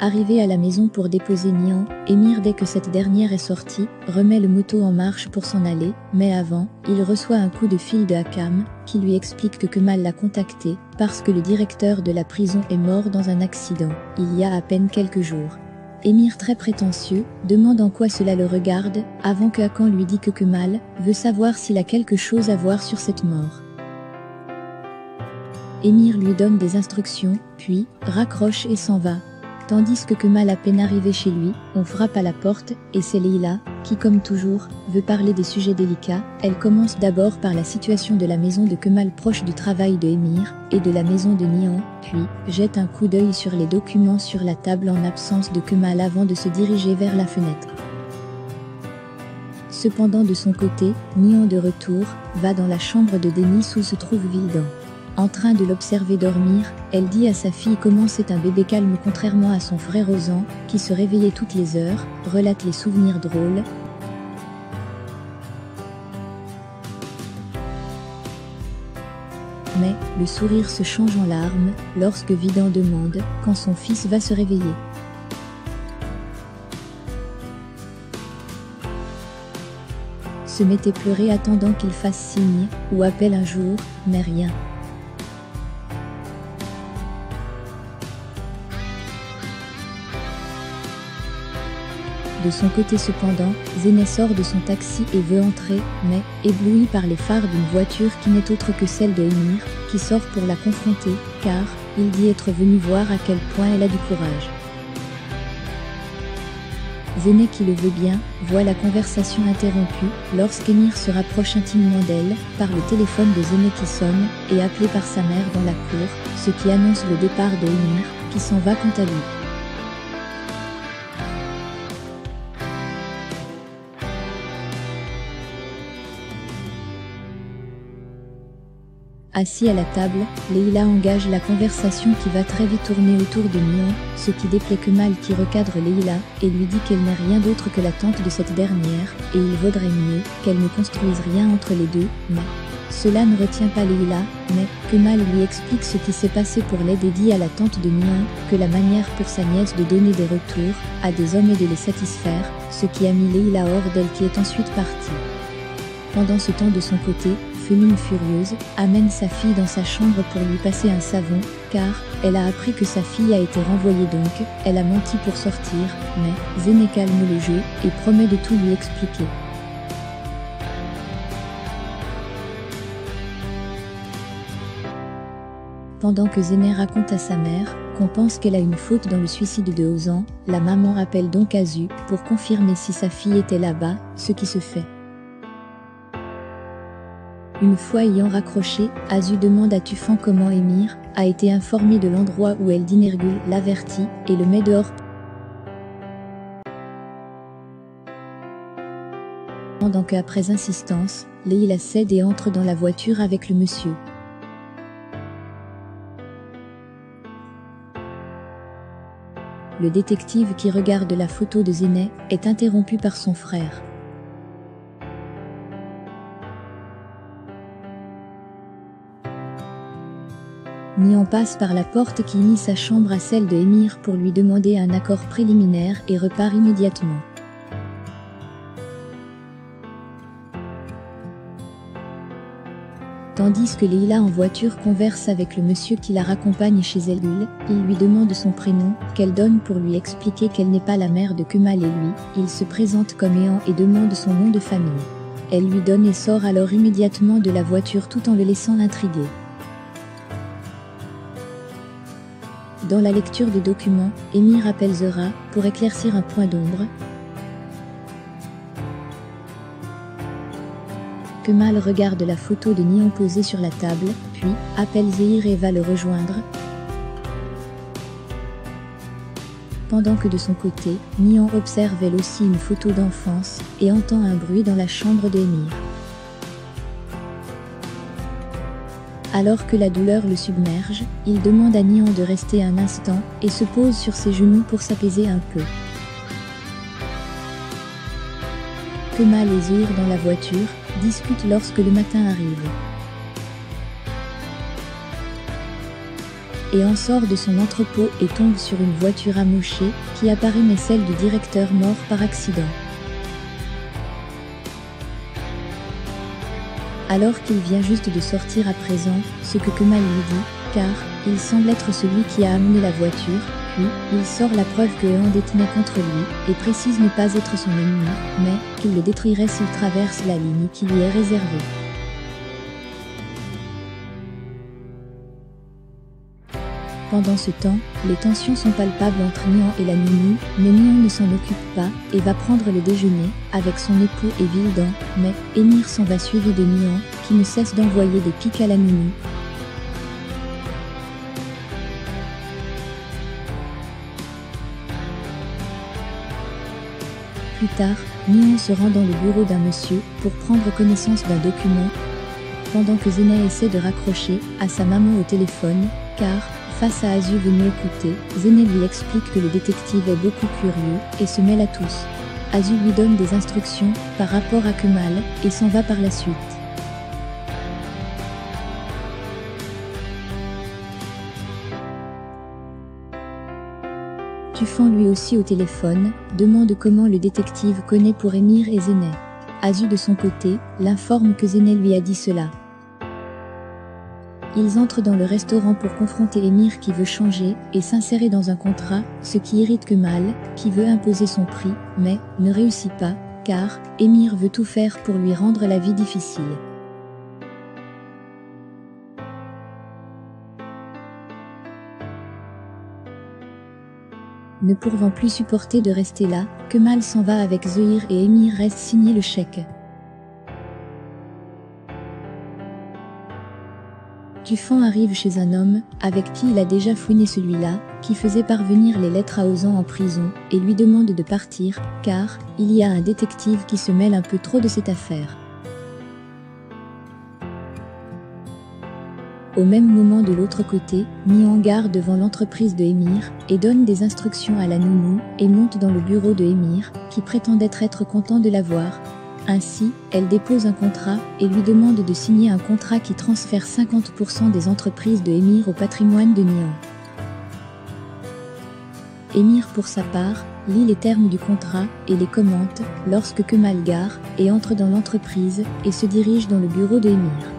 Arrivé à la maison pour déposer Nihan, Émir, dès que cette dernière est sortie, remet le moto en marche pour s'en aller, mais avant, il reçoit un coup de fil de Akam, qui lui explique que Kemal l'a contacté, parce que le directeur de la prison est mort dans un accident, il y a à peine quelques jours. Émir, très prétentieux, demande en quoi cela le regarde, avant que Akam lui dit que Kemal veut savoir s'il a quelque chose à voir sur cette mort. Émir lui donne des instructions, puis raccroche et s'en va. Tandis que Kemal, à peine arrivé chez lui, on frappe à la porte, et c'est Leïla, qui comme toujours, veut parler des sujets délicats. Elle commence d'abord par la situation de la maison de Kemal proche du travail de Émir, et de la maison de Nihan, puis jette un coup d'œil sur les documents sur la table en absence de Kemal avant de se diriger vers la fenêtre. Cependant, de son côté, Nihan, de retour, va dans la chambre de Denis où se trouve Vildan. En train de l'observer dormir, elle dit à sa fille comment c'est un bébé calme contrairement à son frère Ozan, qui se réveillait toutes les heures, relate les souvenirs drôles. Mais, le sourire se change en larmes, lorsque Vildan demande quand son fils va se réveiller. Se met à pleurer attendant qu'il fasse signe, ou appelle un jour, mais rien. De son côté cependant, Zeynep sort de son taxi et veut entrer, mais, ébloui par les phares d'une voiture qui n'est autre que celle de Émir, qui sort pour la confronter, car, il dit être venu voir à quel point elle a du courage. Zeynep, qui le veut bien, voit la conversation interrompue, lorsqu'Émir se rapproche intimement d'elle, par le téléphone de Zeynep qui sonne, et appelé par sa mère dans la cour, ce qui annonce le départ de Émir, qui s'en va quant à lui. Assis à la table, Leïla engage la conversation qui va très vite tourner autour de Nihan, ce qui déplaît Kemal, qui recadre Leïla et lui dit qu'elle n'est rien d'autre que la tante de cette dernière, et il vaudrait mieux qu'elle ne construise rien entre les deux, mais cela ne retient pas Leïla, mais Kemal lui explique ce qui s'est passé pour l'aide et dit à la tante de Nihan que la manière pour sa nièce de donner des retours à des hommes et de les satisfaire, ce qui a mis Leïla hors d'elle, qui est ensuite partie. Pendant ce temps, de son côté, Feline, furieuse, amène sa fille dans sa chambre pour lui passer un savon, car elle a appris que sa fille a été renvoyée, donc elle a menti pour sortir, mais Zeynep calme le jeu et promet de tout lui expliquer. Pendant que Zeynep raconte à sa mère qu'on pense qu'elle a une faute dans le suicide de Ozan, la maman appelle donc Azu pour confirmer si sa fille était là-bas, ce qui se fait. Une fois ayant raccroché, Azu demande à Tufan comment Émir a été informé de l'endroit où elle dit, l'avertit et le met dehors. Pendant qu'après insistance, Leïla cède et entre dans la voiture avec le monsieur. Le détective, qui regarde la photo de Zeynep, est interrompu par son frère. Nihan passe par la porte qui unit sa chambre à celle de Émir pour lui demander un accord préliminaire et repart immédiatement. Tandis que Leïla en voiture converse avec le monsieur qui la raccompagne chez elle, il lui demande son prénom, qu'elle donne pour lui expliquer qu'elle n'est pas la mère de Kemal et lui, il se présente comme Ehan et demande son nom de famille. Elle lui donne et sort alors immédiatement de la voiture tout en le laissant intrigué. Dans la lecture des documents, Émir appelle Zora pour éclaircir un point d'ombre. Kemal regarde la photo de Nihan posée sur la table, puis appelle Zehir et va le rejoindre. Pendant que de son côté, Nihan observe elle aussi une photo d'enfance et entend un bruit dans la chambre d'Émir. Alors que la douleur le submerge, il demande à Nihan de rester un instant et se pose sur ses genoux pour s'apaiser un peu. Kemal et Zehir dans la voiture discutent lorsque le matin arrive. et en sort de son entrepôt et tombe sur une voiture amochée, qui apparaît mais celle du directeur mort par accident. Alors qu'il vient juste de sortir à présent, ce que Kemal lui dit, car il semble être celui qui a amené la voiture, puis il sort la preuve que Ehan détenait contre lui, et précise ne pas être son ennemi, mais qu'il le détruirait s'il traverse la ligne qui lui est réservée. Pendant ce temps, les tensions sont palpables entre Nihan et la nounou, mais Nihan ne s'en occupe pas, et va prendre le déjeuner, avec son époux et Vildan, mais Émir s'en va suivi de Nihan, qui ne cesse d'envoyer des piques à la nounou. Plus tard, Nihan se rend dans le bureau d'un monsieur, pour prendre connaissance d'un document, pendant que Zeyneh essaie de raccrocher à sa maman au téléphone, car, face à Azu venu écouter, Zeyneh lui explique que le détective est beaucoup curieux, et se mêle à tous. Azu lui donne des instructions, par rapport à Kemal, et s'en va par la suite. Tufan lui aussi au téléphone, demande comment le détective connaît pour Émir et Zeyneh. Azu de son côté, l'informe que Zeyneh lui a dit cela. Ils entrent dans le restaurant pour confronter Émir qui veut changer et s'insérer dans un contrat, ce qui irrite Kemal, qui veut imposer son prix, mais ne réussit pas, car Émir veut tout faire pour lui rendre la vie difficile. Ne pouvant plus supporter de rester là, Kemal s'en va avec Zehir et Émir reste signer le chèque. Tufan arrive chez un homme, avec qui il a déjà fouiné celui-là, qui faisait parvenir les lettres à Ozan en prison, et lui demande de partir, car il y a un détective qui se mêle un peu trop de cette affaire. Au même moment de l'autre côté, Nihan gare devant l'entreprise de Émir, et donne des instructions à la nounou, et monte dans le bureau de Émir, qui prétendait être content de la voir. Ainsi, elle dépose un contrat, et lui demande de signer un contrat qui transfère 50% des entreprises de Émir au patrimoine de Nihan. Émir pour sa part, lit les termes du contrat, et les commente, lorsque Kemal gare, et entre dans l'entreprise, et se dirige dans le bureau de Émir.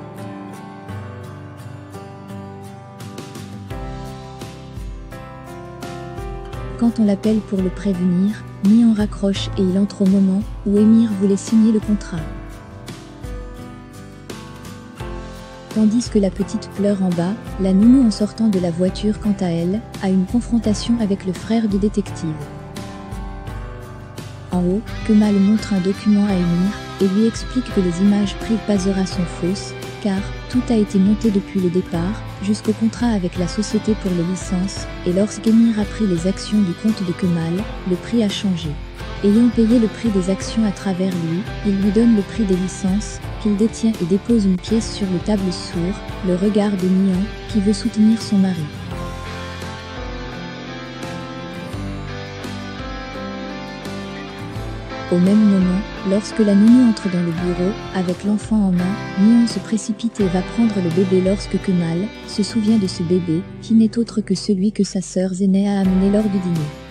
Quand on l'appelle pour le prévenir, Nihan raccroche et il entre au moment où Émir voulait signer le contrat. Tandis que la petite pleure en bas, la nounou en sortant de la voiture quant à elle, a une confrontation avec le frère du détective. En haut, Kemal montre un document à Émir, et lui explique que les images prises Pasera sont fausses, car tout a été monté depuis le départ, jusqu'au contrat avec la société pour les licences, et lorsqu'Émir a pris les actions du compte de Kemal, le prix a changé. Ayant payé le prix des actions à travers lui, il lui donne le prix des licences, qu'il détient et dépose une pièce sur le table sourd, le regard de Nihan, qui veut soutenir son mari. Au même moment, lorsque la nounou entre dans le bureau, avec l'enfant en main, Nihan se précipite et va prendre le bébé lorsque Kemal se souvient de ce bébé, qui n'est autre que celui que sa sœur Zeyneh a amené lors du dîner.